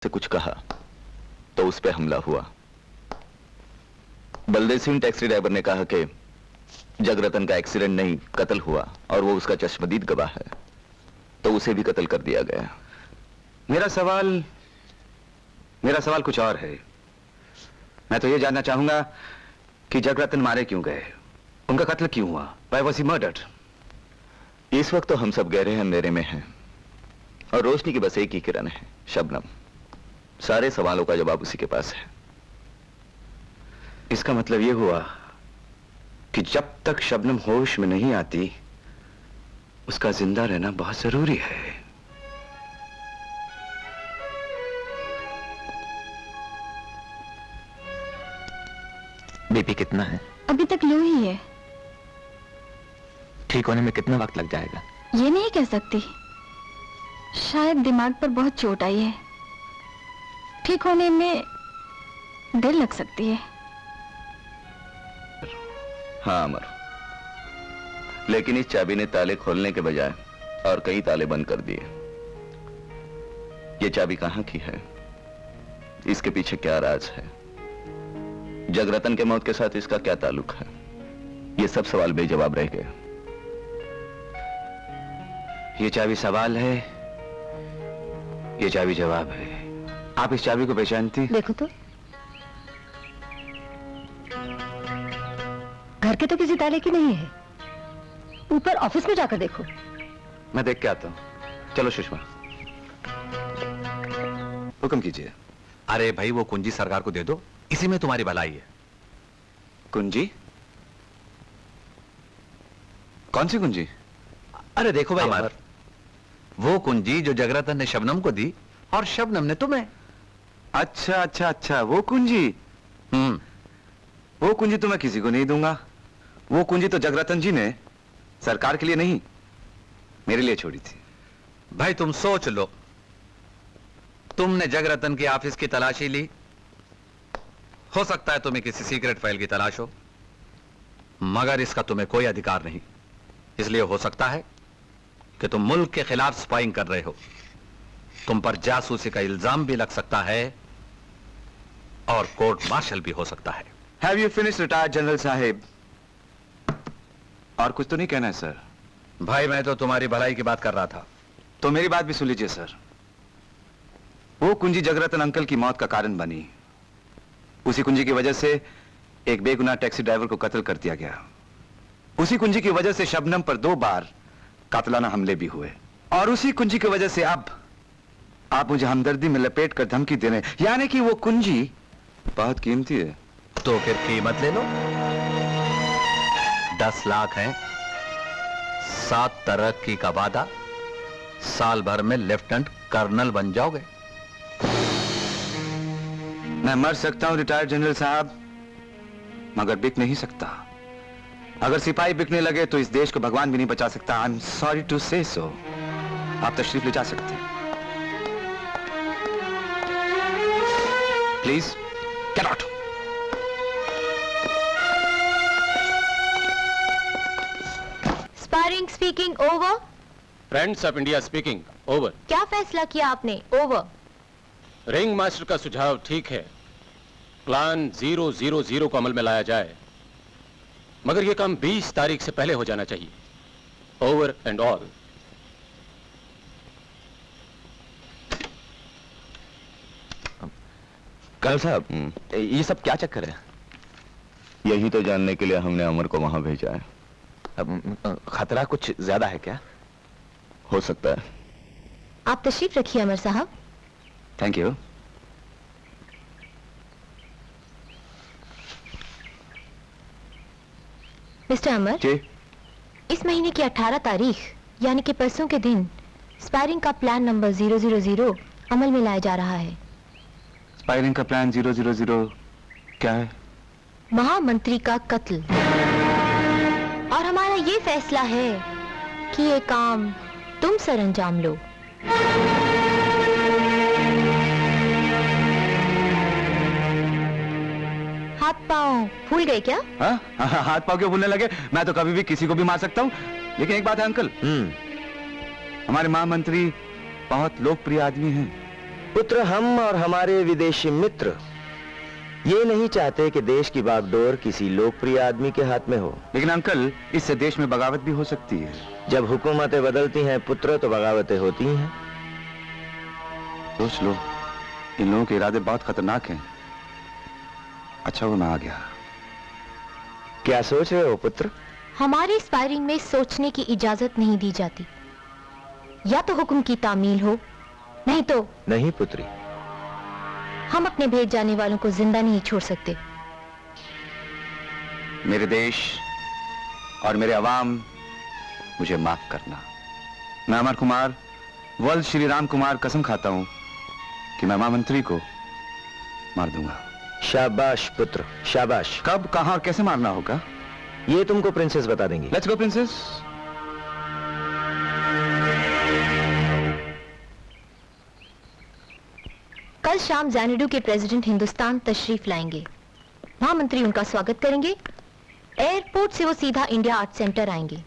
से कुछ कहा तो उस पे हमला हुआ। बलदेव सिंह टैक्सी ड्राइवर ने कहा कि जगरतन का एक्सीडेंट नहीं, कत्ल हुआ और वो उसका चश्मदीद गवाह है, तो उसे भी कत्ल कर दिया गया। मेरा सवाल कुछ और है। मैं तो ये जानना चाहूंगा कि जगरतन मारे क्यों गए, उनका कत्ल क्यों हुआ? Why was he murdered? इस वक्त तो हम सब गहरे अंधेरे में हैं और रोशनी की बस एक ही किरण है, शबनम। सारे सवालों का जवाब उसी के पास है। इसका मतलब यह हुआ कि जब तक शबनम होश में नहीं आती उसका जिंदा रहना बहुत जरूरी है। बीपी कितना है? अभी तक लो ही है। ठीक होने में कितना वक्त लग जाएगा? ये नहीं कह सकती, शायद दिमाग पर बहुत चोट आई है। ठीक होने में देर लग सकती है। हाँ अमर, लेकिन इस चाबी ने ताले खोलने के बजाय और कई ताले बंद कर दिए। ये चाबी कहां की है? इसके पीछे क्या राज है? जगरतन के मौत के साथ इसका क्या ताल्लुक है? ये सब सवाल बेजवाब रह गए। ये चाबी सवाल है, ये चाबी जवाब है। आप इस चाबी को पहचानती? देखो तो, घर के तो किसी ताले की नहीं है। ऊपर ऑफिस में जाकर देखो। मैं देख के आता हूं। चलो सुषमा, हुक्म कीजिए। अरे भाई, वो कुंजी सरकार को दे दो, इसी में तुम्हारी भलाई है। कुंजी? कौन सी कुंजी? अरे देखो भाई अमर, वो कुंजी जो जगरतन ने शबनम को दी और शबनम ने तुम्हें। अच्छा अच्छा अच्छा, वो कुंजी। वो कुंजी तो मैं किसी को नहीं दूंगा। वो कुंजी तो जगरतन जी ने सरकार के लिए नहीं, मेरे लिए छोड़ी थी। भाई तुम सोच लो, तुमने जगरतन के ऑफिस की तलाशी ली, हो सकता है तुम्हें किसी सीक्रेट फाइल की तलाश हो, मगर इसका तुम्हें कोई अधिकार नहीं। इसलिए हो सकता है कि तुम मुल्क के खिलाफ स्पाइंग कर रहे हो, तुम पर जासूसी का इल्जाम भी लग सकता है और कोर्ट मार्शल भी हो सकता है। Have you finished, retired general Sahib? और कुछ तो नहीं कहना है सर? भाई मैं तो तुम्हारी भलाई की बात कर रहा था। तो मेरी बात भी सुन लीजिए सर। वो कुंजी जगरतन अंकल की मौत का कारण बनी। उसी कुंजी की वजह से एक बेगुनाह टैक्सी ड्राइवर को कत्ल कर दिया गया। उसी कुंजी की वजह से शबनम पर 2 बार कातिलाना हमले भी हुए। और उसी कुंजी की वजह से अब आप मुझे हमदर्दी में लपेट कर धमकी दे रहे हैं, यानी कि वो कुंजी बहुत कीमती है। तो फिर कीमत ले लो। 10 लाख है, 7 तरक्की का वादा, साल भर में लेफ्टिनेंट कर्नल बन जाओगे। मैं मर सकता हूं रिटायर्ड जनरल साहब, मगर बिक नहीं सकता। अगर सिपाही बिकने लगे तो इस देश को भगवान भी नहीं बचा सकता। आई एम सॉरी टू से सो। आप तशरीफ ले जा सकते हैं। Please get out. Sparring speaking over. Friends of India speaking over. क्या फैसला किया आपने? ओवर। रिंग मास्टर का सुझाव ठीक है, प्लान 000 को अमल में लाया जाए, मगर यह काम 20 तारीख से पहले हो जाना चाहिए। Over and all. कर्नल साहब, ये सब क्या चक्कर है? यही तो जानने के लिए हमने अमर को वहां भेजा है। खतरा कुछ ज्यादा है क्या? हो सकता है। आप तशरीफ रखिए अमर साहब। Thank you. Mister Amar ji. इस महीने की 18 तारीख यानी कि परसों के दिन स्पायरिंग का प्लान नंबर 000 अमल में लाया जा रहा है। स्पायरिंग का प्लान 000 क्या है? महामंत्री का कत्ल। और हमारा ये फैसला है कि ये काम तुम सर अंजाम लो। हाथ पांव फूल गए क्या? हाथ पांव क्यों फूलने लगे? मैं तो कभी भी किसी को भी मार सकता हूँ। लेकिन एक बात है अंकल, हमारे महामंत्री बहुत लोकप्रिय आदमी हैं। पुत्र, हम और हमारे विदेशी मित्र ये नहीं चाहते कि देश की बागडोर किसी लोकप्रिय आदमी के हाथ में हो। लेकिन अंकल, इससे देश में बगावत भी हो सकती है। जब हुकूमतें बदलती हैं पुत्र, तो बगावतें होती हैं। सोच लो, इन लोगों के इरादे बहुत खतरनाक हैं। अच्छा वो मैं आ गया। क्या सोच रहे हो पुत्र? हमारे स्पायरिंग में सोचने की इजाजत नहीं दी जाती। या तो हुक्म की तामील हो, नहीं तो नहीं पुत्री, हम अपने भेज जाने वालों को जिंदा नहीं छोड़ सकते। मेरे देश और मेरे अवाम, मुझे माफ करना। मैं अमर कुमार, वल्द श्री राम कुमार कसम खाता हूं कि मैं महामंत्री को मार दूंगा। शाबाश पुत्र, शाबाश। कब, कहां और कैसे मारना होगा, ये तुमको प्रिंसेस बता देंगी। Let's go princess. कल शाम ज़ैनडू के प्रेसिडेंट हिंदुस्तान तशरीफ लाएंगे। महामंत्री उनका स्वागत करेंगे। एयरपोर्ट से वो सीधा इंडिया आर्ट सेंटर आएंगे,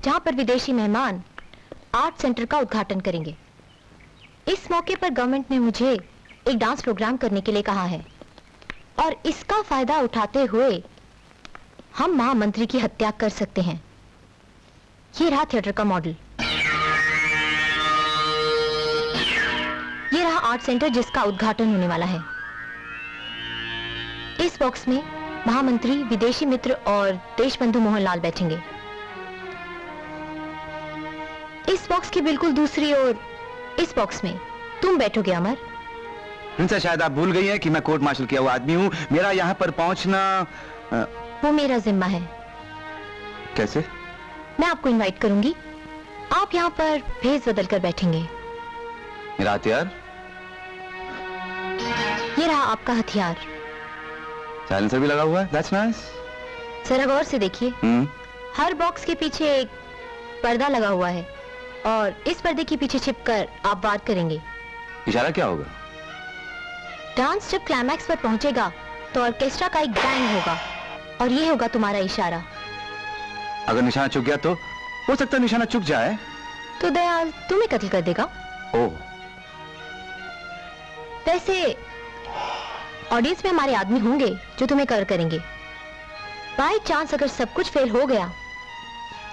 जहां पर विदेशी मेहमान आर्ट सेंटर का उद्घाटन करेंगे। इस मौके पर गवर्नमेंट ने मुझे एक डांस प्रोग्राम करने के लिए कहा है, और इसका फायदा उठाते हुए हम महामंत्री की हत्या कर सकते हैं। ये रहा थिएटर का मॉडल, ये रहा आर्ट सेंटर जिसका उद्घाटन होने वाला है। इस बॉक्स में महामंत्री, विदेशी मित्र और देशबंधु मोहनलाल बैठेंगे। इस बॉक्स की बिल्कुल दूसरी ओर, इस बॉक्स में तुम बैठोगे अमर। प्रिंसेस, शायद आप भूल गई हैं कि मैं कोर्ट मार्शल किया हुआ आदमी हूं। मेरा यहां पर पहुंचना वो मेरा जिम्मा है। कैसे? मैं आपको इनवाइट करूंगी, आप यहाँ पर भेस बदल कर बैठेंगे। मेरा हथियार? ये रहा आपका हथियार। साइलेंसर भी लगा हुआ है। That's nice. जरा गौर से देखिए, हर बॉक्स के पीछे एक पर्दा लगा हुआ है, और इस पर्दे के पीछे छिपकर आप वार करेंगे। इशारा क्या होगा? डांस जब क्लाइमैक्स पर पहुंचेगा तो ऑर्केस्ट्रा का एक बैंग होगा, और ये होगा तुम्हारा इशारा। अगर निशाना चुक गया तो? हो सकता है निशाना चुक जाए तो दयाल तुम्हें कत्ल कर देगा। ओ, वैसे ऑडियंस में हमारे आदमी होंगे जो तुम्हें कवर करेंगे। बाय चांस अगर सब कुछ फेल हो गया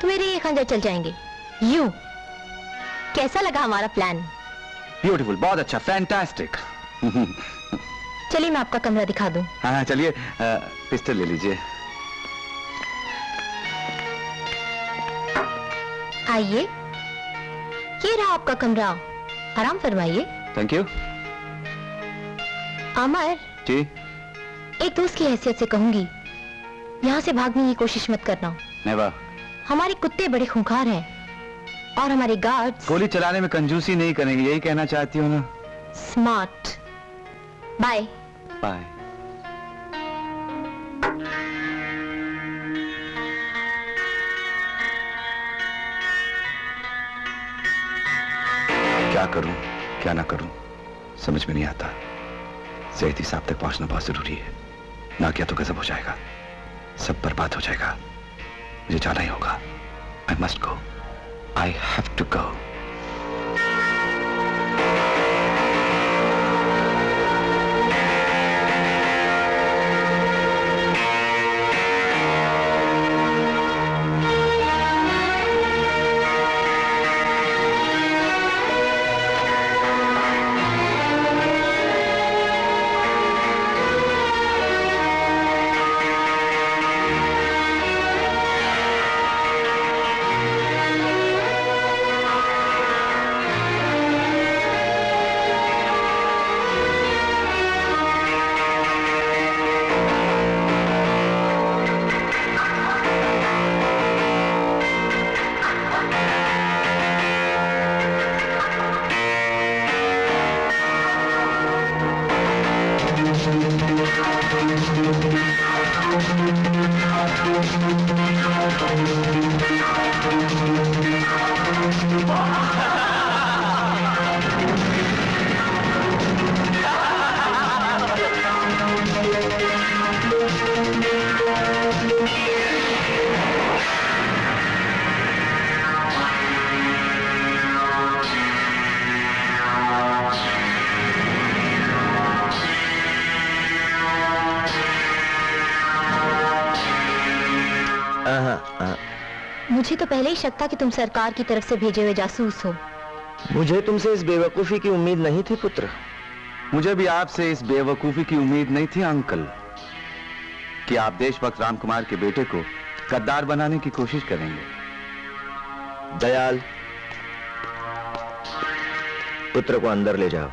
तो मेरे ये खंजर चल जाएंगे। यूं कैसा लगा हमारा प्लान? ब्यूटीफुल, बहुत अच्छा, फैंटास्टिक। चलिए मैं आपका कमरा दिखा दूं। हाँ चलिए, पिस्टल ले लीजिए। आइए, ये रहा आपका कमरा, आराम फरमाइए। Thank you. अमर जी? एक दोस्त की हैसियत से कहूंगी, यहाँ से भागने की कोशिश मत करना। नेवर। हमारे कुत्ते बड़े खूंखार हैं, और हमारे गार्ड्स गोली चलाने में कंजूसी नहीं करेंगे, यही कहना चाहती हूँ ना? स्मार्ट। बाय। बाय। क्या करूं, क्या ना करूं, समझ में नहीं आता। ज़ैदी साहब तक पहुंचना बहुत जरूरी है, ना किया तो गजब हो जाएगा, सब बर्बाद हो जाएगा। मुझे जाना ही होगा। I must go, I have to go. मुझे तो पहले ही शक था कि तुम सरकार की तरफ से भेजे हुए जासूस हो। मुझे तुमसे इस बेवकूफी की उम्मीद नहीं थी पुत्र। मुझे भी आपसे इस बेवकूफी की उम्मीद नहीं थी अंकल, कि आप देशभक्त रामकुमार के बेटे को गद्दार बनाने की कोशिश करेंगे। दयाल, पुत्र को अंदर ले जाओ।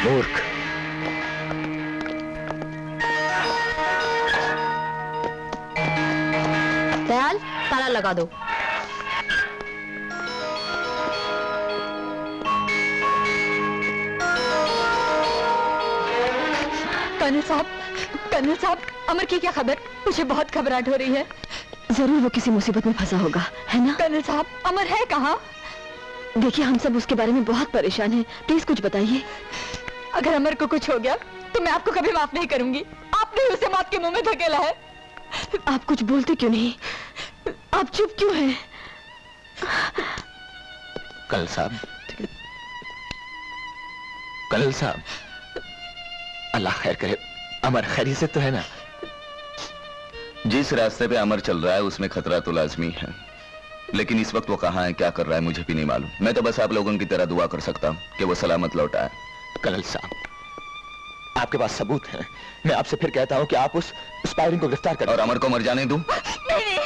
मूर्ख। दयाल, ताला लगा दो। कर्नल साहब, अमर की क्या खबर? मुझे बहुत घबराहट हो रही है। जरूर वो किसी मुसीबत में फंसा होगा, है ना? कर्नल साहब, अमर है कहाँ? देखिए, हम सब उसके बारे में बहुत परेशान हैं। प्लीज कुछ बताइए। अगर अमर को कुछ हो गया तो मैं आपको कभी माफ नहीं करूंगी। आपने उसे मौत के मुंह में धकेला है। आप कुछ बोलते क्यों नहीं? आप चुप क्यों हैं? कर्नल साहब, कर्नल साहब, अल्लाह खैर करे, अमर खैरियत तो है ना? जिस रास्ते पे अमर चल रहा है उसमें खतरा तो लाजमी है, लेकिन इस वक्त वो कहाँ है, क्या कर रहा है, मुझे भी नहीं मालूम। मैं तो बस आप लोगों की तरह दुआ कर सकता हूँ कि वो सलामत लौटा है। कर्नल साहब, आपके पास सबूत है। मैं आपसे फिर कहता हूं कि आप उस स्पायरिंग को गिरफ्तार करें। और अमर को मर जाने दूं? नहीं,